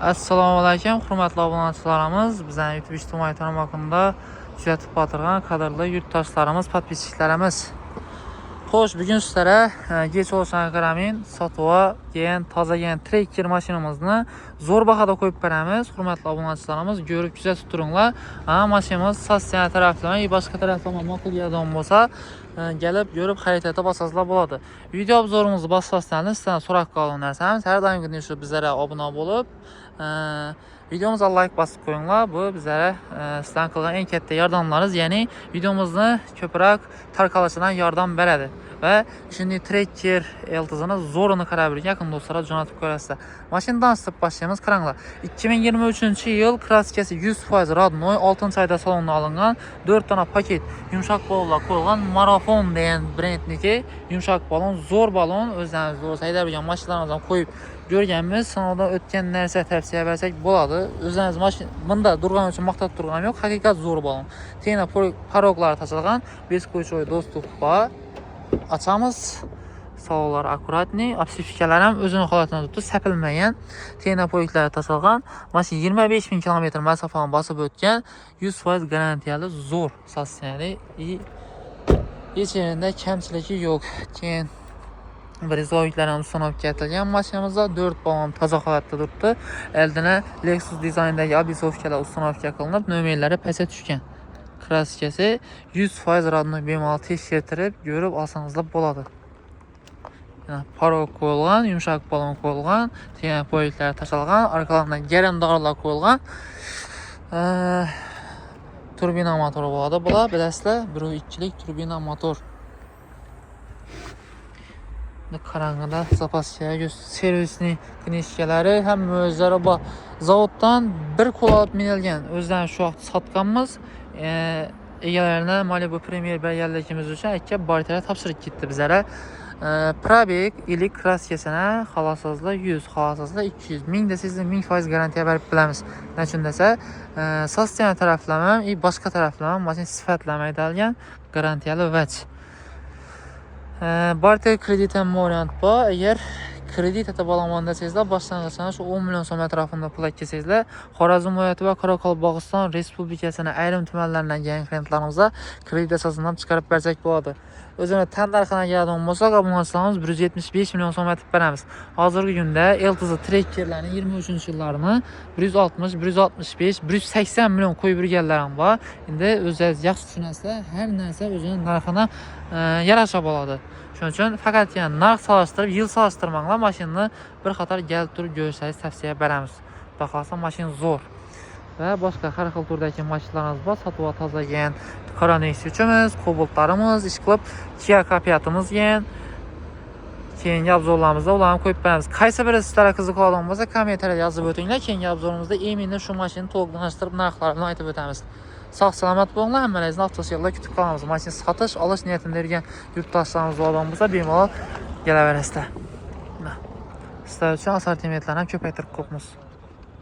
Assalomu alaykum, hurmatli obunachilarimiz. Bizning YouTube ijtimoiy tarmog'ida kuzatib o'tirgan qadrli yurtdoshlarimiz, podpischilarimiz. Xo'sh, bugun sizlarga kech olishdan qaramin sotuvga keyin tozagan trekker mashinamizni zo'r bahada qo'yib beramiz. Hurmatli obunachilarimiz, ko'rib kuzatib turinglar. Mashinamiz Sassiya taraflama, boshqa taraflama ma'qul yerdan bo'lsa, gelib görüp xarid etib asaslar bo'ladi. Video obzorumuzni boshlashdan sizdan so'roq qolgan narsamiz har doimgidek shu bizlarga obuna bo'lib, videomuza like bosib qo'yinglar. Bu bizlarga sizdan qilgan eng katta yordamlaringiz, ya'ni videomuzni ko'proq tarqalishidan yordam beradi. Ve shunday trekker eltizini zo'rini qarab yaqin do'stlarga jo'natib ko'rasizlar. Mashinadan stop başlayamiz. Qaranglar. 2023-yil kraskasi 100% radnoy, oltin sayda salondan olingan 4 tane paket yumshoq balonlar qo'yilgan. Marafon degan brendniki yumshoq balon, zo'r balon, o'zlaringiz zo'r sayda bilgan mashinalardan qo'yib ko'rganmiz. Sinovdan o'tgan narsa tavsiya bersak bo'ladi. O'zlaringiz mashina bunda turgan uchun maqtab turganim yo'q. Haqiqat zo'r balon. Tena paroklar tashilgan, beskuchoy dostуп bor. Açamiz. Sağollar akkuratni, apsifikalar ham o'zini holatida tutib, sapilmagan. Tena poyiklar tasalgan. Mashina 25000 km masofani bosib o'tgan, 100% garantiyali zo'r sostenali. Hech yerda kamchiligi yo'q. Keyin bir zoyiklar ham ustanobga etilgan. Mashinamizda 4 balon toza holatda turibdi. Eldina Lexus dizayndagi abisovkalar ustanobga qilinib, nomerlari pastga tushgan. Kraskasi 100% radnoy bemalol tekshirtirib, ko'rib olsangizlar bo'ladi. Parok qo'yilgan, yumshoq balon qo'yilgan, tena poyiklar tashalgan, orqalaridan garandorlar qo'yilgan. Turbina motori bo'ladi. Bular bilasizlar, 1.2lik turbina motor. Qarang'ida zapaskaga servisning knishkalari ham o'zlari bor. Zavoddan bir qo'l olib minilgan. O'zlari shu vaqt sotganmiz. Egalarına Malibu Premier belgelikimiz uchun akka bartara topshirib ketdi bizlara. Probek ilik kraskasini xalosozlar 100, xalosozlar 200. 1000 desangizlar 1000% garantiya berib bilamiz. Nechun desa, Sassiya taraflama, boshqa taraflama mashina sifatlamaydi olgan garantiyali vaj. Barter kredit ham variant bor. Agar kredit etib olaman desangizlar, boshlang'ichdan shu 10 million so'm atrofida pul keksangizlar, Xorazm viloyati va Qoraqalpog'iston Respublikasining ayrim tumanlaridan kelgan klientlarimizga kredit asosidan chiqarib bersak bo'ladi. O'zini tandarxonaga yordam bo'lsak, obunachilarimiz 175 million so'm etib beramiz. Hozirgi kunda LTZ trekkerlarning 23-yillarini 160, 165, 180 million qo'yib yurganlar ham bor. Endi o'zingiz yaxshi tushunasizlar, har narsa o'zining narxini yarasha bo'ladi. Shuning uchun faqat narx solishtirib, yil solishtirmanglar, mashinani bir qator kelib turib ko'rishingizni tavsiya beramiz. Baxosa mashina zo'r. Va boshqa har xil turdagi mashinalarimiz bor. Sotib tozagan Coronex uchimiz, Cobaltlarimiz, ish qilib Kia Capiatimiz gen. Keyingi obzorlarimizda ularni qo'yib beramiz. Qaysi biri sizlarga qiziqadigan bo'lsa, kommentariyada yozib o'tinglar. Keyingi obzorimizda eminda shu mashinani to'liqlashtirib narxlarini aytib o'tamiz. Sog' salomat bo'linglar, hammalaringizni avtosalonda kutib qolamiz. Mashina sotish, olish niyatida yurgan yurtdoshlarimiz bo'lgan bo'lsa, bemalol kelaverasizlar. Sizlar uchun assortimentlarni ham ko'paytirib qo'yamiz.